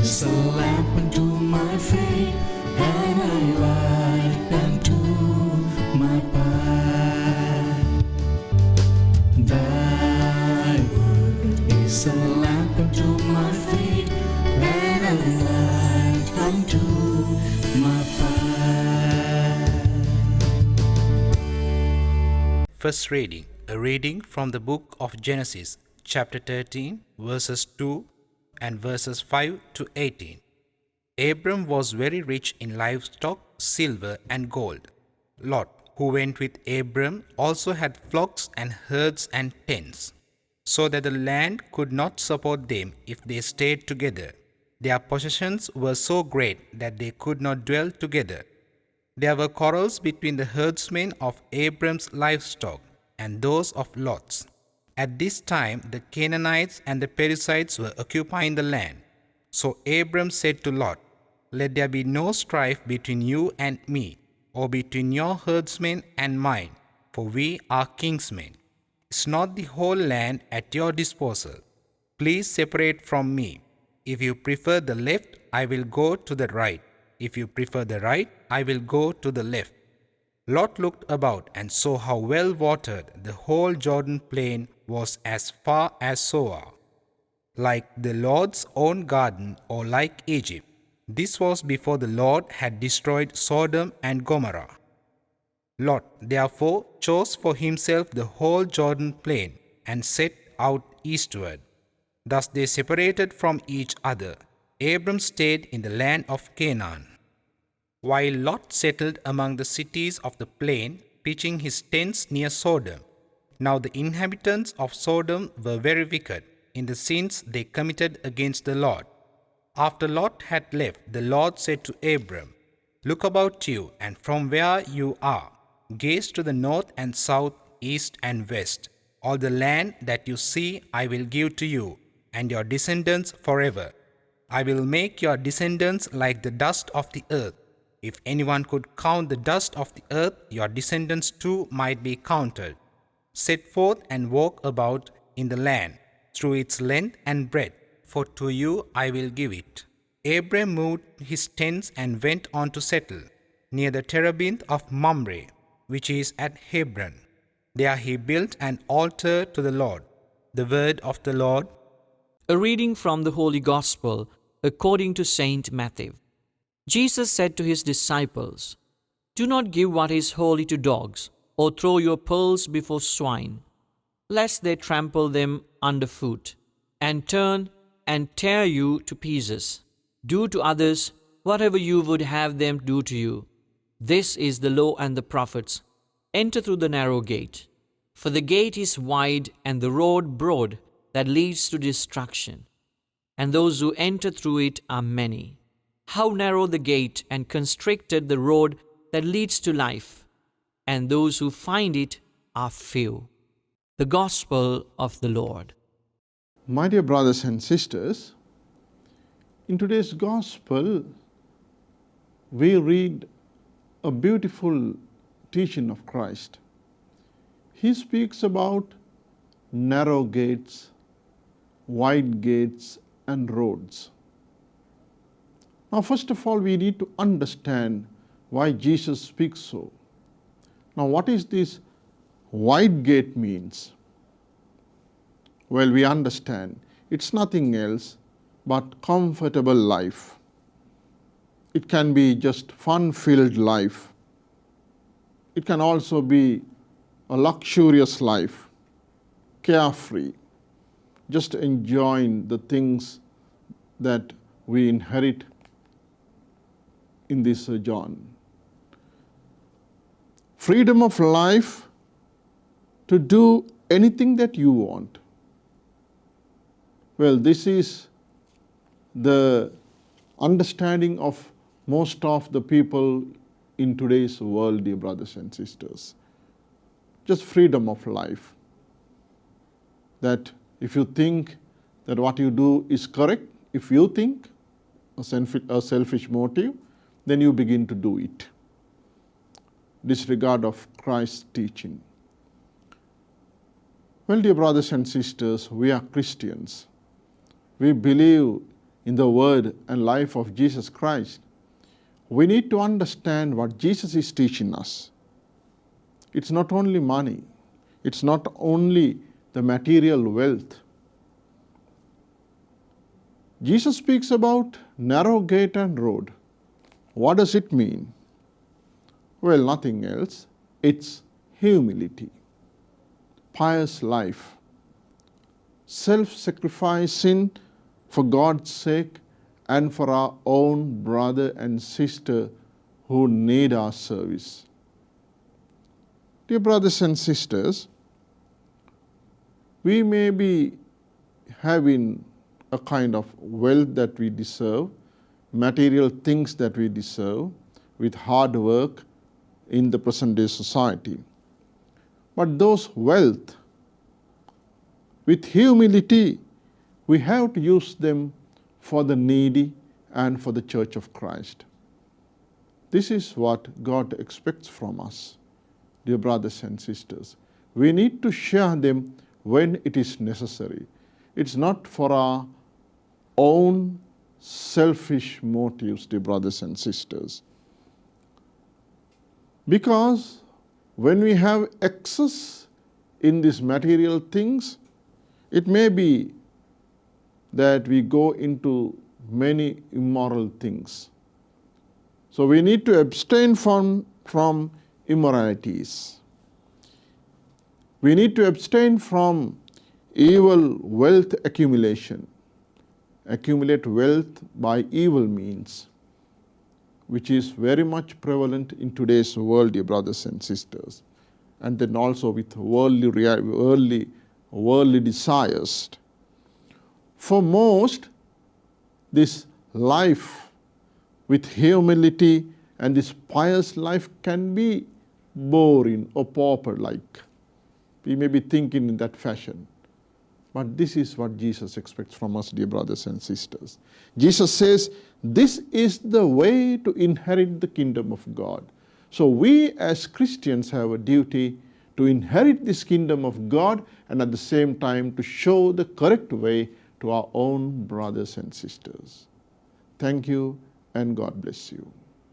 is a lamp unto my feet, and a light unto my path. Thy word is a lamp unto my feet, and a light unto my path. First reading, a reading from the book of Genesis, chapter 13, verses 2 and verses 5 to 18. Abram was very rich in livestock, silver and gold. Lot, who went with Abram, also had flocks and herds and tents, so that the land could not support them if they stayed together. Their possessions were so great that they could not dwell together. There were quarrels between the herdsmen of Abram's livestock and those of Lot's. At this time, the Canaanites and the Perizzites were occupying the land. So Abram said to Lot, "Let there be no strife between you and me, or between your herdsmen and mine, for we are kingsmen. Is not the whole land at your disposal? Please separate from me. If you prefer the left, I will go to the right. If you prefer the right, I will go to the left." Lot looked about and saw how well watered the whole Jordan plain was as far as Zoar, like the Lord's own garden or like Egypt. This was before the Lord had destroyed Sodom and Gomorrah. Lot therefore chose for himself the whole Jordan plain and set out eastward. Thus they separated from each other. Abram stayed in the land of Canaan, while Lot settled among the cities of the plain, pitching his tents near Sodom. Now the inhabitants of Sodom were very wicked in the sins they committed against the Lord. After Lot had left, the Lord said to Abram, "Look about you, and from where you are, gaze to the north and south, east and west. All the land that you see I will give to you and your descendants forever. I will make your descendants like the dust of the earth. If anyone could count the dust of the earth, your descendants too might be counted. Set forth and walk about in the land, through its length and breadth, for to you I will give it." Abram moved his tents and went on to settle near the terebinth of Mamre, which is at Hebron. There he built an altar to the Lord. The word of the Lord. A reading from the Holy Gospel according to Saint Matthew. Jesus said to his disciples, "Do not give what is holy to dogs, or throw your pearls before swine, lest they trample them underfoot, and turn and tear you to pieces. Do to others whatever you would have them do to you. This is the law and the prophets. Enter through the narrow gate, for the gate is wide and the road broad that leads to destruction, and those who enter through it are many. How narrow the gate and constricted the road that leads to life, and those who find it are few." The Gospel of the Lord. My dear brothers and sisters, in today's Gospel, we read a beautiful teaching of Christ. He speaks about narrow gates, wide gates, and roads. Now, first of all, we need to understand why Jesus speaks so. Now, what is this wide gate means? Well, we understand it's nothing else but comfortable life. It can be just fun-filled life. It can also be a luxurious life, carefree, just enjoying the things that we inherit in this sojourn. Freedom of life to do anything that you want. Well, this is the understanding of most of the people in today's world, dear brothers and sisters. Just freedom of life. That if you think that what you do is correct, if you think a selfish motive, then you begin to do it. Disregard of Christ's teaching. Well, dear brothers and sisters, we are Christians. We believe in the word and life of Jesus Christ, we need to understand what Jesus is teaching us. It's not only money, it's not only the material wealth. Jesus speaks about narrow gate and road. What does it mean? Well, nothing else. It's humility, pious life, self-sacrificing for God's sake and for our own brother and sister who need our service. Dear brothers and sisters, we may be having a kind of wealth that we deserve, material things that we deserve with hard work in the present day society. But those wealth, with humility, we have to use them for the needy and for the Church of Christ. This is what God expects from us, dear brothers and sisters. We need to share them when it is necessary. It's not for our own selfish motives, dear brothers and sisters. Because when we have excess in these material things, it may be that we go into many immoral things. So we need to abstain from immoralities. We need to abstain from evil wealth accumulation. Accumulate wealth by evil means, which is very much prevalent in today's world, dear brothers and sisters. And then also with worldly desires. For most, this life with humility and this pious life can be boring or pauper-like. We may be thinking in that fashion. But this is what Jesus expects from us, dear brothers and sisters. Jesus says, this is the way to inherit the kingdom of God. So we as Christians have a duty to inherit this kingdom of God and at the same time to show the correct way to our own brothers and sisters. Thank you and God bless you.